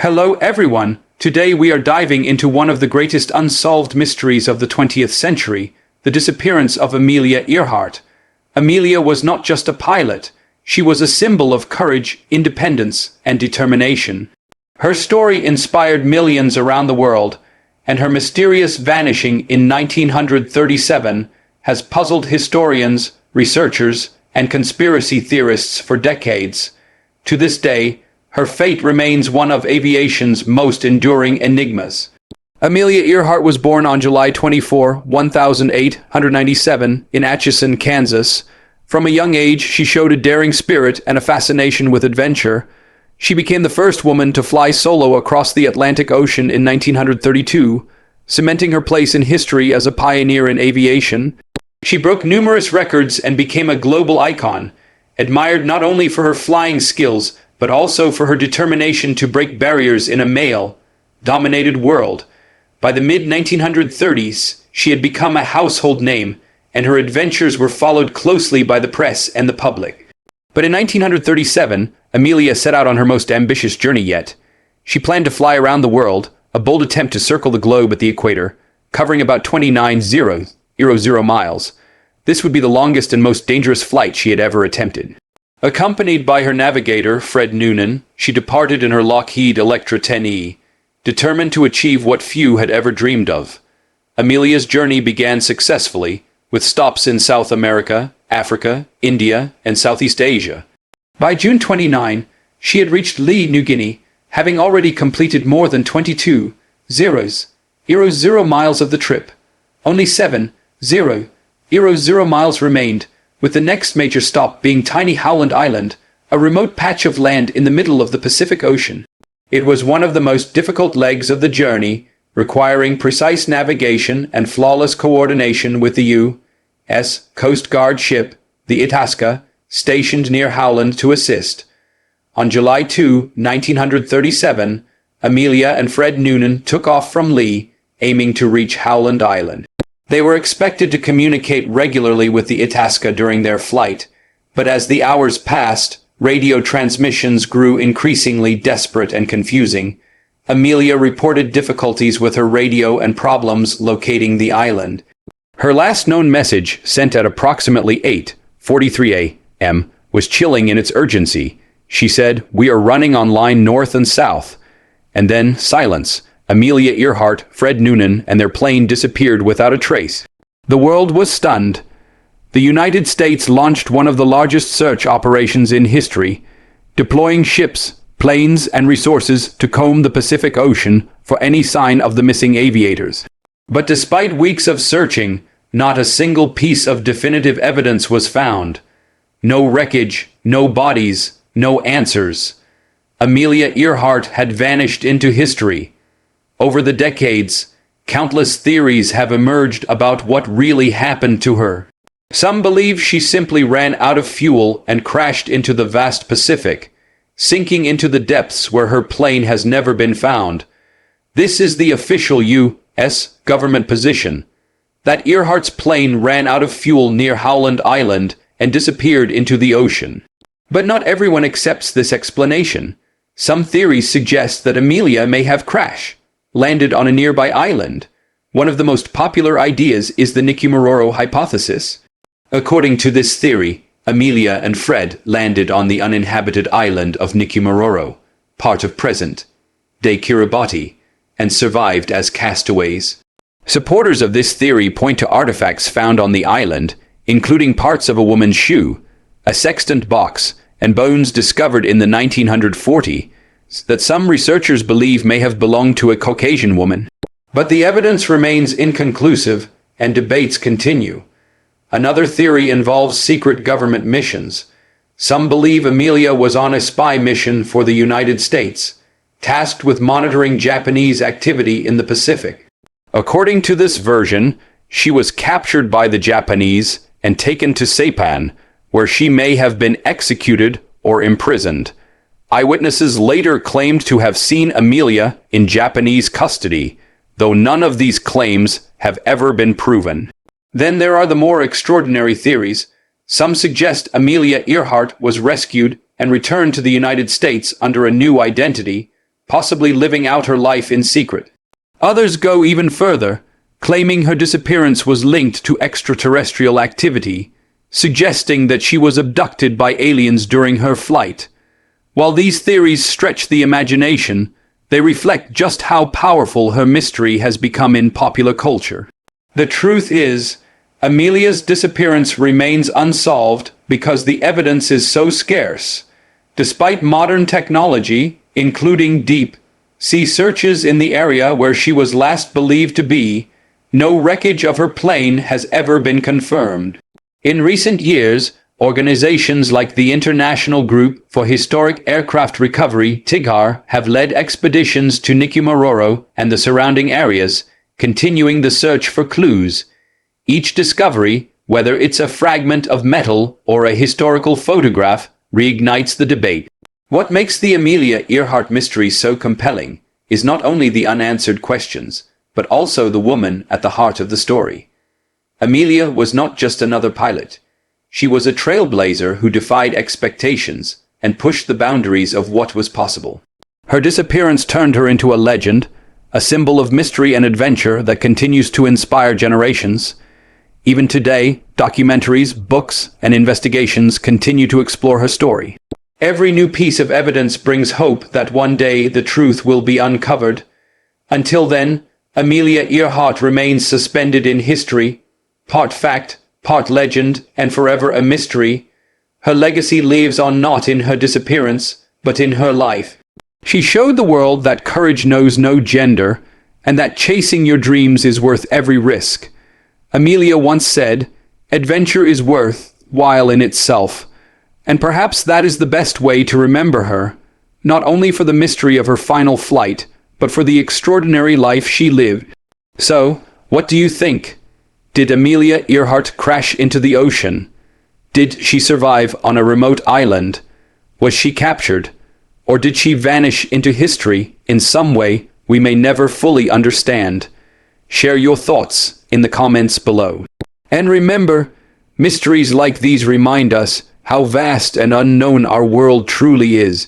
Hello everyone! Today we are diving into one of the greatest unsolved mysteries of the 20th century, the disappearance of Amelia Earhart. Amelia was not just a pilot, she was a symbol of courage, independence, and determination. Her story inspired millions around the world, and her mysterious vanishing in 1937 has puzzled historians, researchers, and conspiracy theorists for decades. To this day, her fate remains one of aviation's most enduring enigmas. Amelia Earhart was born on July 24, 1897, in Atchison, Kansas. From a young age, she showed a daring spirit and a fascination with adventure. She became the first woman to fly solo across the Atlantic Ocean in 1932, cementing her place in history as a pioneer in aviation. She broke numerous records and became a global icon, admired not only for her flying skills, but also for her determination to break barriers in a male-dominated world. By the mid-1930s, she had become a household name, and her adventures were followed closely by the press and the public. But in 1937, Amelia set out on her most ambitious journey yet. She planned to fly around the world, a bold attempt to circle the globe at the equator, covering about 29,000 miles. This would be the longest and most dangerous flight she had ever attempted. Accompanied by her navigator, Fred Noonan, she departed in her Lockheed Electra 10E, determined to achieve what few had ever dreamed of. Amelia's journey began successfully, with stops in South America, Africa, India, and Southeast Asia. By June 29, she had reached New Guinea, having already completed more than 22,000 miles of the trip. Only 7,000 miles remained, with the next major stop being tiny Howland Island, a remote patch of land in the middle of the Pacific Ocean. It was one of the most difficult legs of the journey, requiring precise navigation and flawless coordination with the U.S. Coast Guard ship, the Itasca, stationed near Howland to assist. On July 2, 1937, Amelia and Fred Noonan took off from Lee, aiming to reach Howland Island. They were expected to communicate regularly with the Itasca during their flight, but as the hours passed, radio transmissions grew increasingly desperate and confusing. Amelia reported difficulties with her radio and problems locating the island. Her last known message, sent at approximately 8:43 a.m., was chilling in its urgency. She said, "We are running on line north and south." And then silence. Amelia Earhart, Fred Noonan, and their plane disappeared without a trace. The world was stunned. The United States launched one of the largest search operations in history, deploying ships, planes, and resources to comb the Pacific Ocean for any sign of the missing aviators. But despite weeks of searching, not a single piece of definitive evidence was found. No wreckage, no bodies, no answers. Amelia Earhart had vanished into history. Over the decades, countless theories have emerged about what really happened to her. Some believe she simply ran out of fuel and crashed into the vast Pacific, sinking into the depths where her plane has never been found. This is the official U.S. government position, that Earhart's plane ran out of fuel near Howland Island and disappeared into the ocean. But not everyone accepts this explanation. Some theories suggest that Amelia may have landed on a nearby island. One of the most popular ideas is the Nikimaroro hypothesis. According to this theory, Amelia and Fred landed on the uninhabited island of Nikimaroro, part of present-day Kiribati, and survived as castaways. Supporters of this theory point to artifacts found on the island, including parts of a woman's shoe, a sextant box, and bones discovered in the 1940s that some researchers believe may have belonged to a Caucasian woman. But the evidence remains inconclusive, and debates continue. Another theory involves secret government missions. Some believe Amelia was on a spy mission for the United States, tasked with monitoring Japanese activity in the Pacific. According to this version, she was captured by the Japanese and taken to Saipan, where she may have been executed or imprisoned. Eyewitnesses later claimed to have seen Amelia in Japanese custody, though none of these claims have ever been proven. Then there are the more extraordinary theories. Some suggest Amelia Earhart was rescued and returned to the United States under a new identity, possibly living out her life in secret. Others go even further, claiming her disappearance was linked to extraterrestrial activity, suggesting that she was abducted by aliens during her flight. While these theories stretch the imagination, they reflect just how powerful her mystery has become in popular culture. The truth is, Amelia's disappearance remains unsolved because the evidence is so scarce. Despite modern technology, including deep-sea searches in the area where she was last believed to be, no wreckage of her plane has ever been confirmed. In recent years, organizations like the International Group for Historic Aircraft Recovery (TIGHAR) have led expeditions to Nicumaroro and the surrounding areas, continuing the search for clues. Each discovery, whether it's a fragment of metal or a historical photograph, reignites the debate. What makes the Amelia Earhart mystery so compelling is not only the unanswered questions, but also the woman at the heart of the story. Amelia was not just another pilot. She was a trailblazer who defied expectations and pushed the boundaries of what was possible. Her disappearance turned her into a legend, a symbol of mystery and adventure that continues to inspire generations. Even today, documentaries, books, and investigations continue to explore her story. Every new piece of evidence brings hope that one day the truth will be uncovered. Until then, Amelia Earhart remains suspended in history, part fact, part legend, and forever a mystery. Her legacy lives on not in her disappearance, but in her life. She showed the world that courage knows no gender, and that chasing your dreams is worth every risk. Amelia once said, "Adventure is worthwhile in itself," and perhaps that is the best way to remember her, not only for the mystery of her final flight, but for the extraordinary life she lived. So, what do you think? Did Amelia Earhart crash into the ocean? Did she survive on a remote island? Was she captured? Or did she vanish into history in some way we may never fully understand? Share your thoughts in the comments below. And remember, mysteries like these remind us how vast and unknown our world truly is.